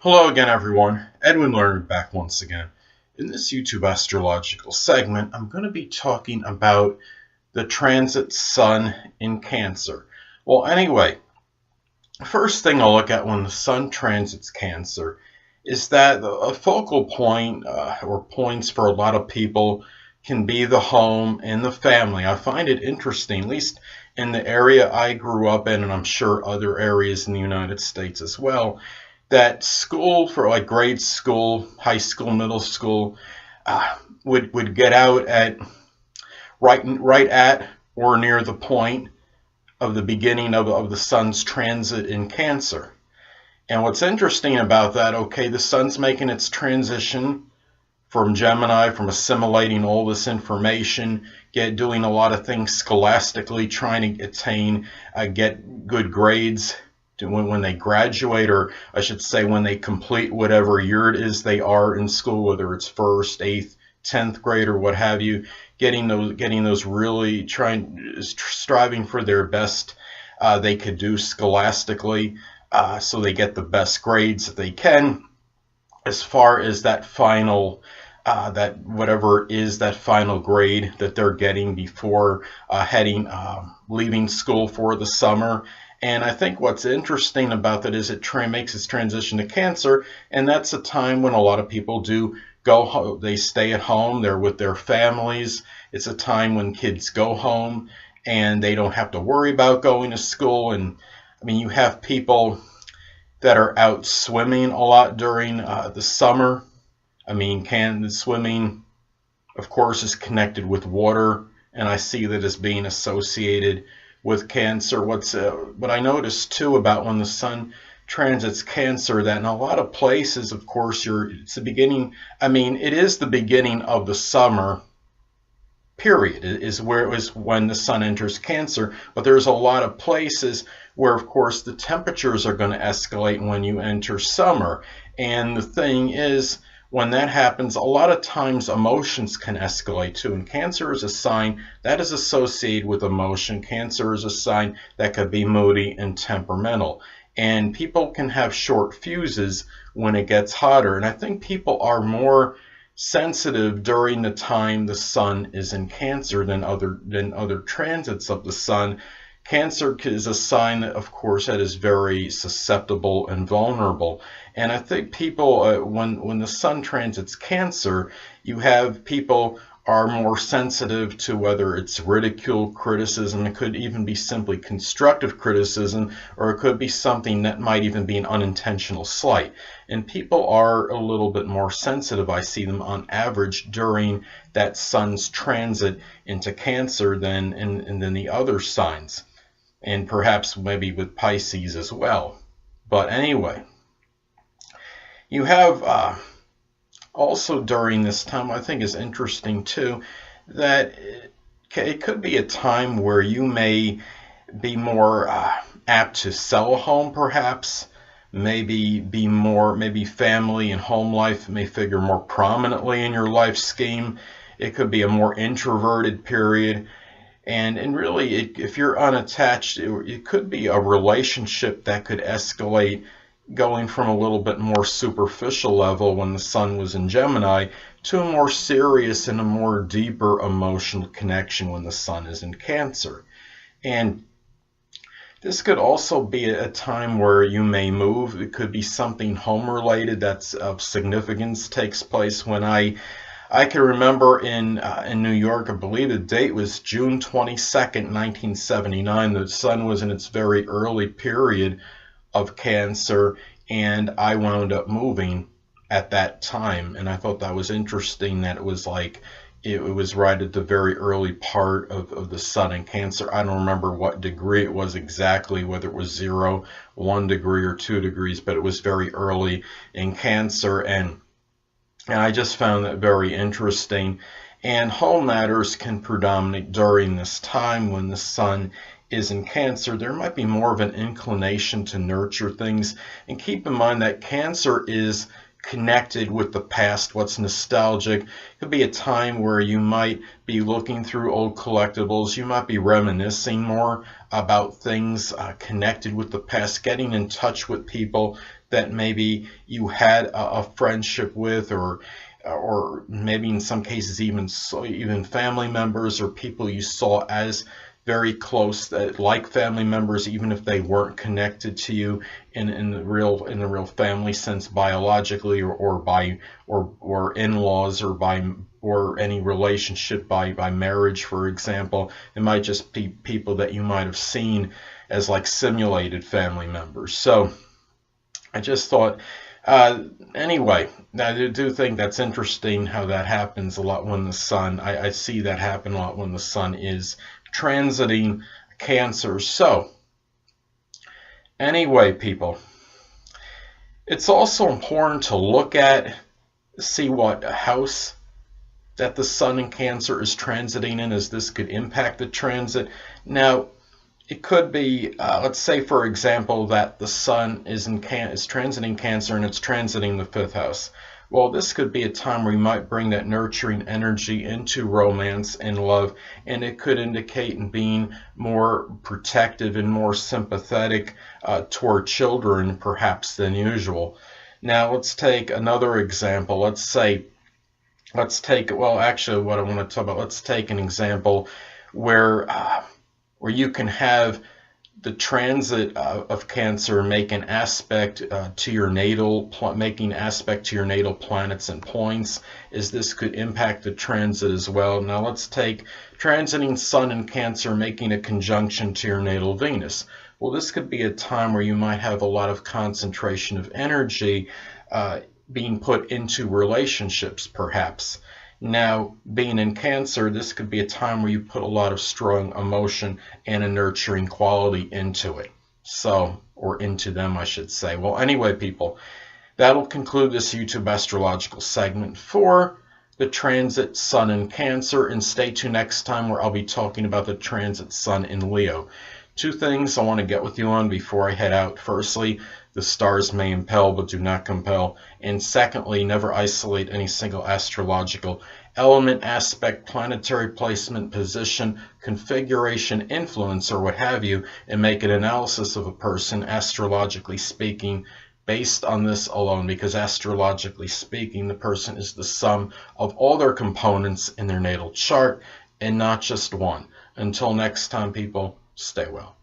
Hello again, everyone. Edwin Learnard back once again. In this YouTube astrological segment, I'm going to be talking about the transit sun in Cancer. Well, anyway, first thing I'll look at when the sun transits Cancer is that a focal point or points for a lot of people can be the home and the family. I find it interesting, at least in the area I grew up in, and I'm sure other areas in the United States as well, that school for like grade school, high school, middle school would get out at right at or near the point of the beginning of the sun's transit in Cancer. And what's interesting about that, okay, the sun's making its transition from Gemini, from assimilating all this information, doing a lot of things scholastically, trying to attain, get good grades when they graduate, or I should say when they complete whatever year it is they are in school, whether it's 1st, 8th, 10th grade or what have you, getting those really striving for their best they could do scholastically, so they get the best grades that they can as far as that final that whatever it is, that final grade that they're getting before leaving school for the summer. And I think what's interesting about that is it makes its transition to Cancer, and that's a time when a lot of people do go home. They stay at home, they're with their families. It's a time when kids go home and they don't have to worry about going to school. And I mean, you have people that are out swimming a lot during the summer. I mean, swimming, of course, is connected with water, and I see that as being associated with Cancer. What I noticed too about when the sun transits Cancer, that in a lot of places, of course, it's the beginning. I mean, it is the beginning of the summer period. It is when the sun enters Cancer, but there's a lot of places where, of course, the temperatures are going to escalate when you enter summer. And the thing is, when that happens, a lot of times emotions can escalate too. And Cancer is a sign that is associated with emotion. Cancer is a sign that could be moody and temperamental. And people can have short fuses when it gets hotter. And I think people are more sensitive during the time the sun is in Cancer than other transits of the sun. Cancer is a sign that, of course, that is very susceptible and vulnerable. And I think people, when the sun transits Cancer, you have people are more sensitive to whether it's ridicule, criticism. It could even be simply constructive criticism, or it could be something that might even be an unintentional slight. And people are a little bit more sensitive, I see them on average, during that sun's transit into Cancer than the other signs. And perhaps maybe with Pisces as well. But anyway, you have also during this time, I think is interesting too, that it could be a time where you may be more apt to sell a home, perhaps. Maybe family and home life may figure more prominently in your life scheme. It could be a more introverted period. And really, if you're unattached, it could be a relationship that could escalate, going from a little bit more superficial level when the sun was in Gemini to a more serious and a more deeper emotional connection when the sun is in Cancer. And this could also be a time where you may move. It could be something home related that's of significance takes place. When I can remember in New York, I believe the date was June 22nd, 1979. The sun was in its very early period of Cancer, and I wound up moving at that time. And I thought that was interesting that it was like it was right at the very early part of the sun in Cancer. I don't remember what degree it was exactly, whether it was 0, 1 degree, or 2 degrees, but it was very early in Cancer. And I just found that very interesting. And home matters can predominate during this time when the sun is in Cancer. There might be more of an inclination to nurture things. And keep in mind that Cancer is connected with the past, what's nostalgic. It could be a time where you might be looking through old collectibles. You might be reminiscing more about things connected with the past, getting in touch with people that maybe you had a friendship with, or maybe in some cases even family members or people you saw as very close, that like family members, even if they weren't connected to you in the real family sense biologically, or in-laws, or any relationship by marriage, for example. It might just be people that you might have seen as like simulated family members. So I just thought, anyway, I do think that's interesting how that happens a lot when the sun, I see that happen a lot when the sun is transiting Cancer. So anyway, people, it's also important to look at, see what house that the sun in Cancer is transiting in, as this could impact the transit. Now, it could be, let's say, for example, that the sun is transiting Cancer and it's transiting the 5th house. Well, this could be a time where you might bring that nurturing energy into romance and love, and it could indicate in being more protective and more sympathetic toward children, perhaps, than usual. Now, let's take another example. Let's take, well, actually, what I want to talk about, let's take an example where you can have the transit of Cancer make an aspect to your natal, making aspect to your natal planets and points, as this could impact the transit as well. Now let's take transiting Sun in Cancer making a conjunction to your natal Venus. Well, this could be a time where you might have a lot of concentration of energy being put into relationships, perhaps. Now, being in Cancer, this could be a time where you put a lot of strong emotion and a nurturing quality into it. So, or into them, I should say. Well, anyway, people, that'll conclude this YouTube astrological segment for the transit Sun in Cancer. And stay tuned next time, where I'll be talking about the transit Sun in Leo. 2 things I want to get with you on before I head out. Firstly, the stars may impel but do not compel. And secondly, never isolate any single astrological element, aspect, planetary placement, position, configuration, influence, or what have you, and make an analysis of a person, astrologically speaking, based on this alone, because astrologically speaking, the person is the sum of all their components in their natal chart and not just one. Until next time, people, stay well.